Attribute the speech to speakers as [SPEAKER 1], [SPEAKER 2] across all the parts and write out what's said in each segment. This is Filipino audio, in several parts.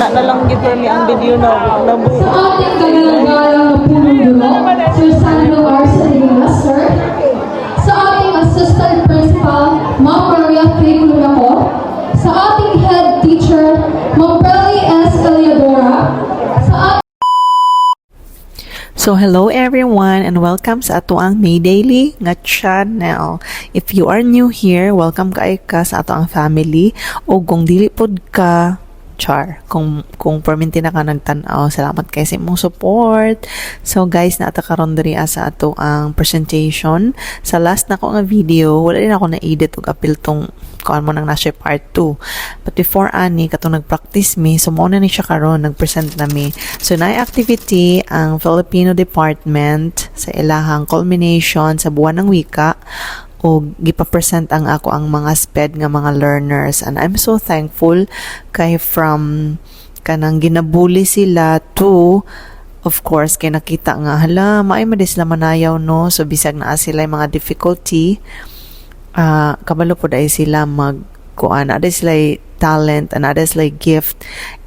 [SPEAKER 1] Na lang gid mi ang video na nabu.
[SPEAKER 2] Sa ating kagalang-galang na punong guro, Sir Sandro R. Salinas, sir. Sa ating Assistant Principal, Ma'am Maria K. Culaco. Sa ating Head Teacher, Ma'am Pearly S. Eliadora. Sa
[SPEAKER 3] So hello everyone and welcome sa ato ang May Daily nga channel. If you are new here, welcome ka sa ato ang family. O kung dili pod ka, char, kung perminti na ka nagtanaw, salamat kay sa imong support. So guys, naata karon diri sa ato ang presentation. Sa last na ko nga video, wala din ako na-edit og apil tong kuan mo nang nasa part 2. But before ani katong nag-practice mi, so mo na ni siya karon nag-present na mi. So na activity ang Filipino Department sa ilahang culmination sa buwan ng wika o gipa-present ang ako ang mga SPED nga mga learners, and I'm so thankful kay from kanang ginabuli sila to of course kay nakita nga hala maay madis la manayaw no, so bisag naa sila yung mga difficulty kabalo po dahil sila magkuan, ada sila talent and ada sila gift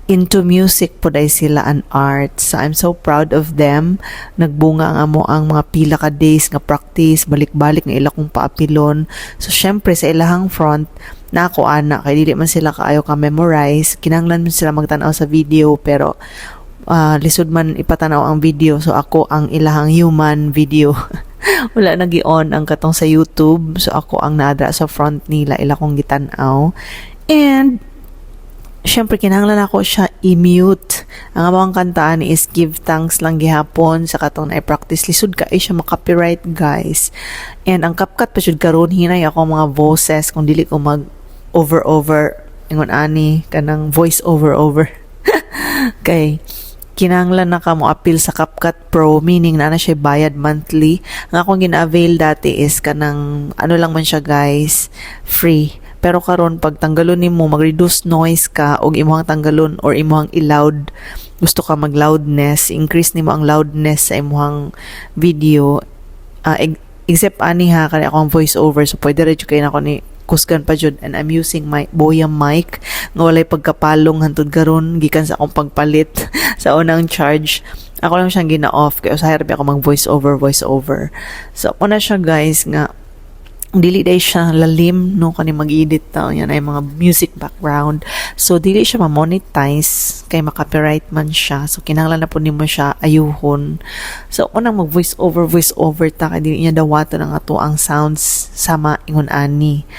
[SPEAKER 3] into music po dahil sila and art. So I'm so proud of them. Nagbunga ang amo ang mga pila ka days nga practice, balik-balik nga ila kong paapilon. So syempre sa ilahang front na ako ana kay dili man sila kaayo ka memorize, kinahanglan man sila magtanaw sa video, pero lisod man ipatanaw ang video, so ako ang ilahang human video. Wala na gi-on ang katong sa YouTube, so ako ang naadra sa front nila, ila kong gitanaw. And syempre kinahanglan ako siya i-mute. Ang among kantaan is Give Thanks lang gihapon sa katong na-practice. Lisod ka siya makapiright guys. And ang kapkat pa syud karon hinay ako mga voices kung dili ko mag over ingon ani kanang voice over kay kinahanglan na ka mo appeal sa CapCut Pro, meaning na siya bayad monthly. Ang akong gina-avail dati is kanang ano lang man siya guys, free. Pero karon pag tanggalon nimo mag-reduce noise ka og imong tanggalon or imong i-loud, gusto ka mag-loudness, increase nimo ang loudness sa imong video. Except ani ha kani akong voice over, so pwede ra jud kay nako ni kusgan pa jud, and I'm using my Boya mic nga walay pagkapalong hantod karon gikan sa akong pagpalit sa unang charge. Ako lang siyang gina-off kay usahay ra ako mag voice over. So una siya guys nga dili day siya lalim no kani mag-edit ta yan ay mga music background, so dili siya ma-monetize kay ma-copyright man siya, so kinahanglan na po nimo siya ayuhon. So unang mag voice over ta kay dili niya dawato ng ato ang sounds sama ingon ani.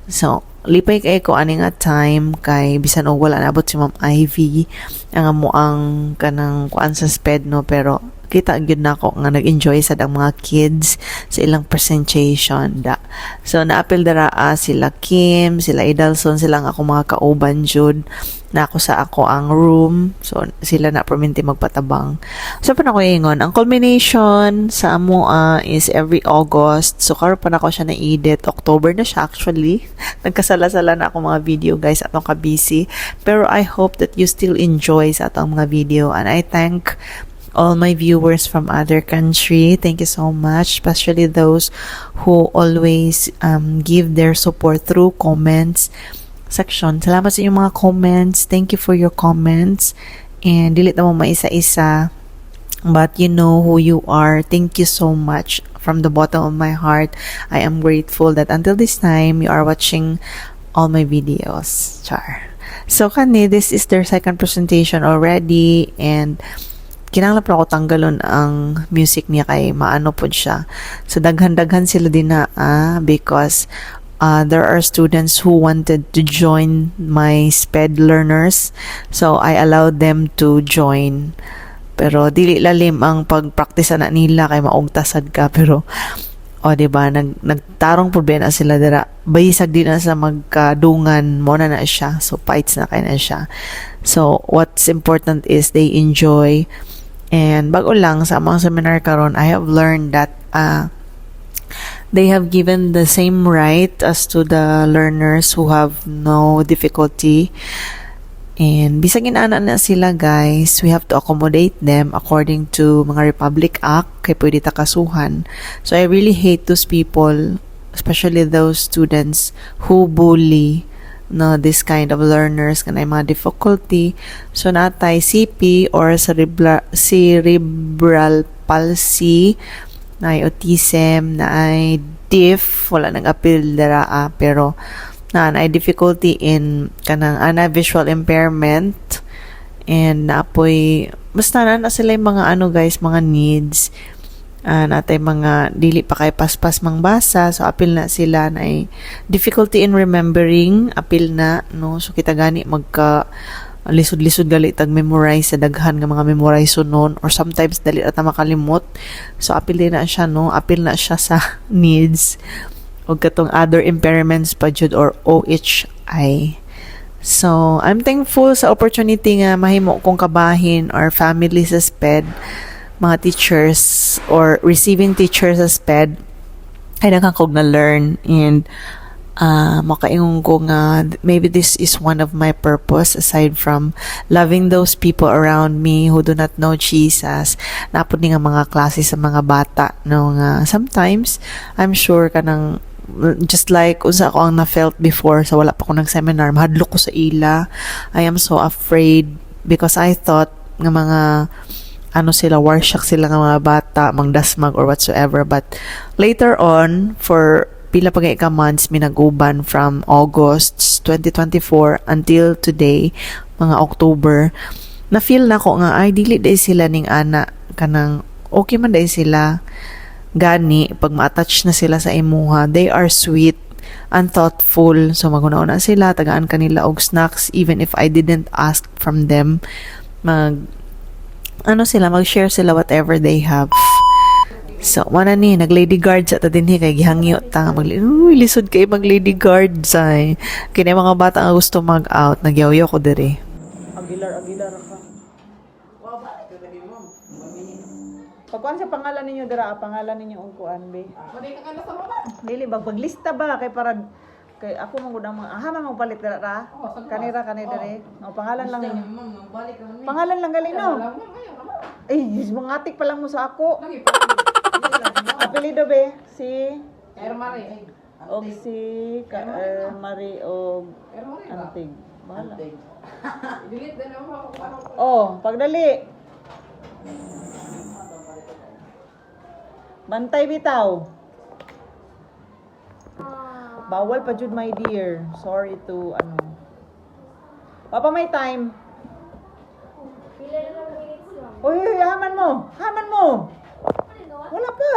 [SPEAKER 3] So lipay kay ko ani nga time kay bisan og wala naabot si Ma'am Ivy ang amo ang kanang kuan sa SPED no, pero kita gyud nako nga nag-enjoy sad ang mga kids sa ilang presentation da. So naapil dara sila Kim, sila Idalson, sila nga ako mga kauban jud na ako sa ako ang room, so sila na perminti magpatabang. So pa na ko ingon ang culmination sa amo is every August, so karon pa na ko siya na edit October na siya actually. Nagkasala-sala na ako mga video guys atong ka busy, pero I hope that you still enjoy sa atong mga video, and I thank all my viewers from other country. Thank you so much, especially those who always give their support through comments section. Salamat sa inyong mga comments. Thank you for your comments. And dili na mo maisa-isa, but you know who you are. Thank you so much from the bottom of my heart. I am grateful that until this time you are watching all my videos. Char. So kani, this is their second presentation already, and kinahanglan pa ako tanggalon ang music niya kay maano pod siya. So daghan-daghan sila din na because there are students who wanted to join my SPED learners, so I allowed them to join. Pero dili lalim ang pagpractice na nila kay maugtasad ka, pero diba nagtarong problema sila dira, bayisag din na sa magkadungan mo na siya, so fights na kay na siya. So what's important is they enjoy. And bago lang sa mga seminar karon, I have learned that they have given the same right as to the learners who have no difficulty. And bisag inaana na sila guys, we have to accommodate them according to mga Republic Act kay pwede ta kasuhan. So I really hate those people, especially those students who bully no, this kind of learners kanay mga difficulty. So natay CP or cerebral palsy, na autism, na ay diff, wala nang appeal dara pero na ay difficulty in kanang ana visual impairment, and naapoy basta na sila yung mga guys, mga needs. Natay mga dili pa kay paspas mang basa, so apil na sila na ay difficulty in remembering, apil na no, so kita gani magka lisod-lisod gali tag memorize sa daghan nga mga memorize sunon, or sometimes dali ata makalimot, so apil din na siya no, apil na siya sa needs og katong other impairments pa jud or OHI. So I'm thankful sa opportunity nga mahimo kong kabahin our family sa SPED, mga teachers or receiving teachers sa SPED, ay nakakog na learn, and makaingon ko nga maybe this is one of my purpose aside from loving those people around me who do not know Jesus. Napod ni nga mga klase sa mga bata no, nga sometimes I'm sure kanang just like unsa ako ang na-felt before sa wala pa ko ng seminar, mahadlok ko sa ila. I am so afraid because I thought nga mga sila, warsyak sila nga mga bata, mangdasmag or whatsoever. But later on, for pila pa ka months, minaguban from August 2024 until today, mga October, na-feel na ko nga, ay, dili day sila ning ana, kanang, okay man day sila, gani, pag ma-attach na sila sa imuha, they are sweet, and thoughtful, so maguna-una sila, tagaan kanila og snacks, even if I didn't ask from them, sila, mag-share sila whatever they have. So, wala ni, nag-lady guard sa din kay gihangyo ta. Lisod kay mag-lady guard say. Kini mga bata nga gusto mag-out, nagyaw-yaw ko diri.
[SPEAKER 1] Aguilar ka. Pagkuan sa pangalan ninyo dira, pangalan ninyo ug kuan be. Dili paglista ba kay para kay ako man gud ang mga man magpalit dira ra. Kanira diri. O pangalan lang ninyo. Pangalan lang gali no. Mangatik pa lang mo sa ako. Apelido be si
[SPEAKER 4] Ermari.
[SPEAKER 1] og si Marie og Antig. Bahala.
[SPEAKER 4] Delete din ako.
[SPEAKER 1] Oh, pagdali. Bantay bitaw. Bawal pa jud my dear. Sorry to Papa may time. Uy, haman mo. Wala pa.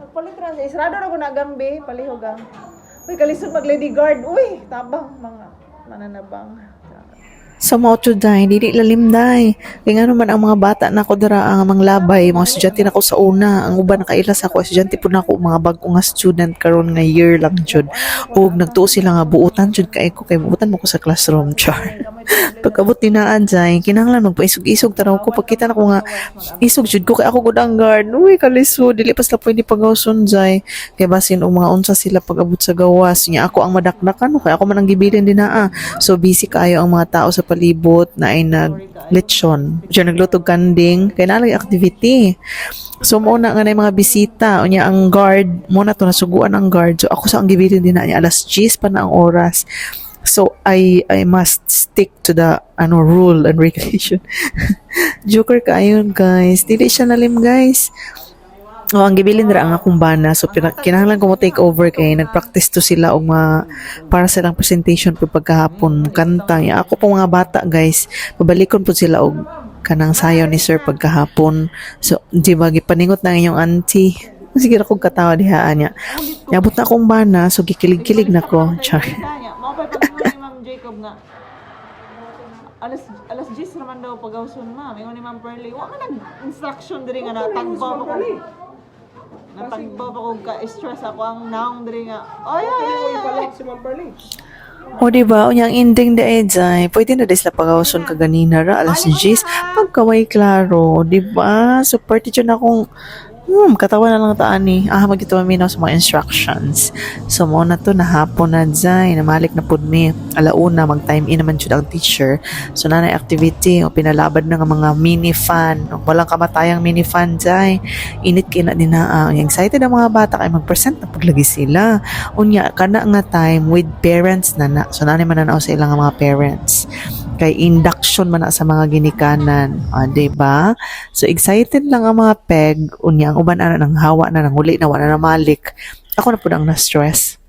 [SPEAKER 1] Nagpalit ra. Isrado ra ko na gambi, palihog ang. Uy, kalisod mag lady guard. Uy, tabang mga mananabang.
[SPEAKER 3] Sa mo day, dili lalim day. Kaya nga naman ang mga bata na ko dara ang mga labay, mga estudyante na ko sa una, ang uban nakaila sa ako, estudyante po na ko, mga bago nga student karon nga year lang jud. Ug nagtuo sila nga buutan jud kay buutan mo ko sa classroom, char. Pagkabot dinaan day, kinahanglan magpaisog-isog tanaw ko, pagkita na ko nga isog jud ko kay ako gud ang guard. Uy, kalisod, dili pa sila pwede pagawson day. Kay basin og mga unsa sila pag-abot sa gawas, nya ako ang madakdakan, kay ako man ang gibilin dinaa. So busy kayo ang mga tao sa palibot na ay nag-lechon. Diyan naglutog kanding, kaya nalay activity. So, muna nga na yung mga bisita, unya ang guard, muna to nasuguan ang guard. So, ako sa ang gibilin din na niya, alas 10 pa na ang oras. So, I must stick to the rule and regulation. Joker kayon, guys. Dili siya nalim, guys. Ang gibilin dira ang akong bana, so kinahanglan ko mo take over kay nagpractice to sila og para silang presentation pud pagkahapon kanta. Ako po mga bata guys, pabalikon pud sila og kanang sayaw ni sir pagkahapon. So di ba gipaningot na inyong auntie. Sige ra kog katawa diha anya. Niabot na akong bana, so gikilig-kilig na ko. Char.
[SPEAKER 1] Mao pa ni Ma'am Jacob nga. Alas 10 naman daw pagawson ma'am. Ingon ni Ma'am Pearly, wa man nag-instruction diri nga natagbaw ko. Natagbaw ako ka-stress ako ang naong diri nga. Ay.
[SPEAKER 4] Si Ma'am Pearly.
[SPEAKER 3] O diba, unyang ending da edzay, pwede na sila pagawson kaganina ra, alas 10, pagkaway klaro, diba? So, party dyan akong katawan na lang taan ni. Magito minaw sa mga instructions. So, mo na to, nahapon na dyan. Namalik na pud mi. Alauna, mag-time in naman jud ang teacher. So, nanay activity. O, pinalabad na nga mga mini-fan. O, walang kamatayang mini-fan dyan. Init kina din na. Excited ang mga bata kay mag-present na paglagi sila. Unya, kana nga time with parents na na. So, nanay mananaw sa ilang mga parents. Kay induction man na sa mga ginikanan. Diba? So, excited lang ang mga peg. Unya, ang uban na ng hawa na, nang huli na, wala na malik. Ako na po nang na-stress.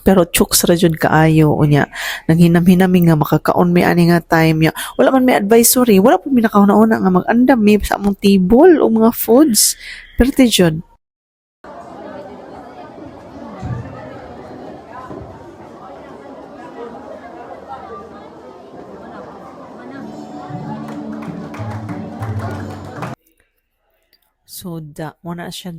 [SPEAKER 3] Pero chuks ra jud kaayo unya nanghinam-hinami nga makakaon may ani nga time ya wala man may advisory wala po mi nakauna-una nga mag-andam mi sa among table o mga foods pero jud. So, muna siya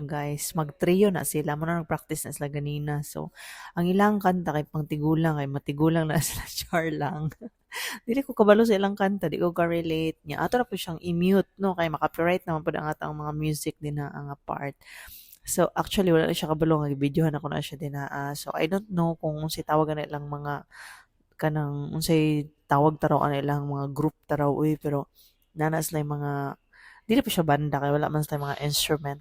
[SPEAKER 3] guys, mag-trio na sila, muna nag-practice na sila ganina. So, ang ilang kanta kay pangtigulang, kay matigulang na sila char lang. Dili ko kabalo sa ilang kanta, di ko ka-relate niya. Ato na po siyang i-mute, no? Kay makapiright naman po ang atang mga music din na ang part. So, actually, wala na siya kabalo, videohan ako na siya din na. So, I don't know kung unsay tawag na ilang mga, unsay tawag taraw na ilang mga group taraw, pero nanas na yung mga dili pa siya banda kaya wala man sa mga instrument.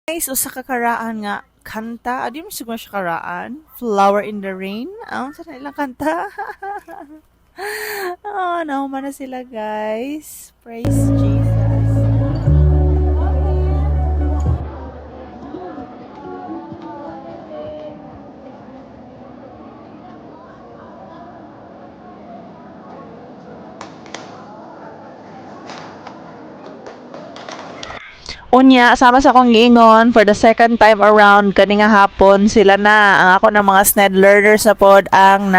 [SPEAKER 3] Guys, usa ka karaan nga kanta, adi mo siguro siya karaan, Flower in the Rain. Ang sa ilang kanta. Nahuman na sila guys. Praise Jesus. Unya, sama sa akong giingon for the second time around kani nga hapon sila na ang ako ng mga SNED learners na pod ang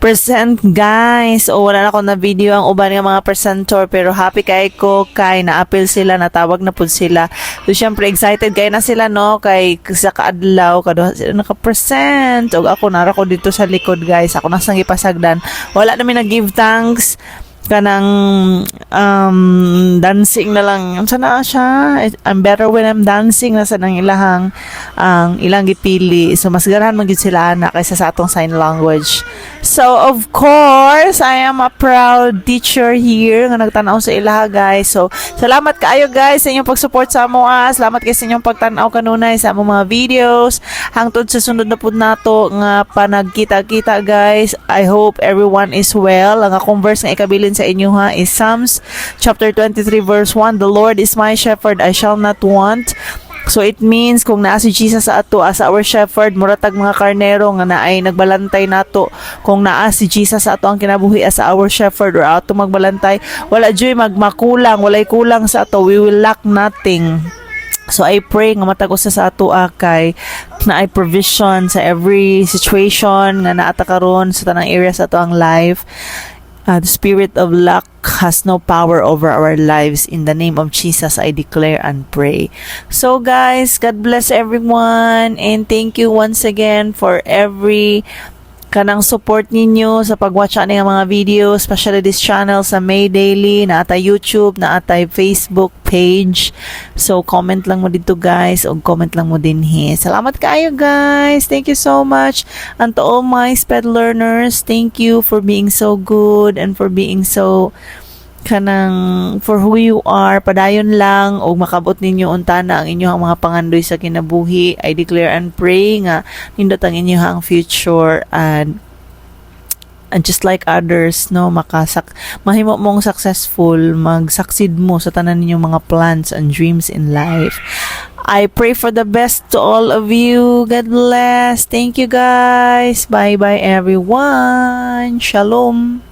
[SPEAKER 3] present guys. O wala na ako na video ang uban nga mga presenter pero happy kay ko kay na-appeal sila, natawag na pud sila. So syempre excited kay na sila no kay sa kaadlaw kaduha sila naka-present ug ako nara ko dito sa likod guys. Ako nang gipasagdan. Wala na mi nag-give thanks kanang dancing na lang sana siya I'm better when I'm dancing na sa nang ilahang ang ilang gipili so mas ganahan man gyud sila na kaysa sa atong sign language. So of course I am a proud teacher here nga nagtan-aw sa ilaha guys. So salamat kaayo guys sa inyong pag-support sa amo. Salamat kay sa inyong pagtan-aw kanunay sa among mga videos hangtod sa sunod na pud nato nga panagkita-kita guys. I hope everyone is well. Ang akong verse nga ikabilin sa inyo is Psalms chapter 23 verse 1. The Lord is my shepherd, I shall not want. So it means kung naa si Jesus sa ato as our shepherd, muratag mga karnero nga naay nagbalantay nato. Kung naa si Jesus sa ato ang kinabuhi as our shepherd or ato magbalantay, wala joy magmakulang, walay kulang sa ato. We will lack nothing. So I pray nga matag usa sa ato kay na ay provision sa every situation nga naata karon sa tanang area sa ato ang life. The spirit of luck has no power over our lives. In the name of Jesus, I declare and pray. So guys, God bless everyone and thank you once again for every kanang support ninyo sa pag-watch ani nga mga videos, especially this channel sa May Daily, na atay YouTube, na atay Facebook page. So comment lang mo dito guys, o comment lang mo din he. Salamat kayo guys. Thank you so much. And to all my SPED learners, thank you for being so good and for being so kanang for who you are. Padayon lang o makabot ninyo unta na ang inyong mga pangandoy sa kinabuhi. I declare and pray nga nindot ang inyong future and just like others, no, mahimo mong successful, mag-succeed mo sa tanan ninyong mga plans and dreams in life. I pray for the best to all of you. God bless. Thank you guys. Bye bye everyone. Shalom.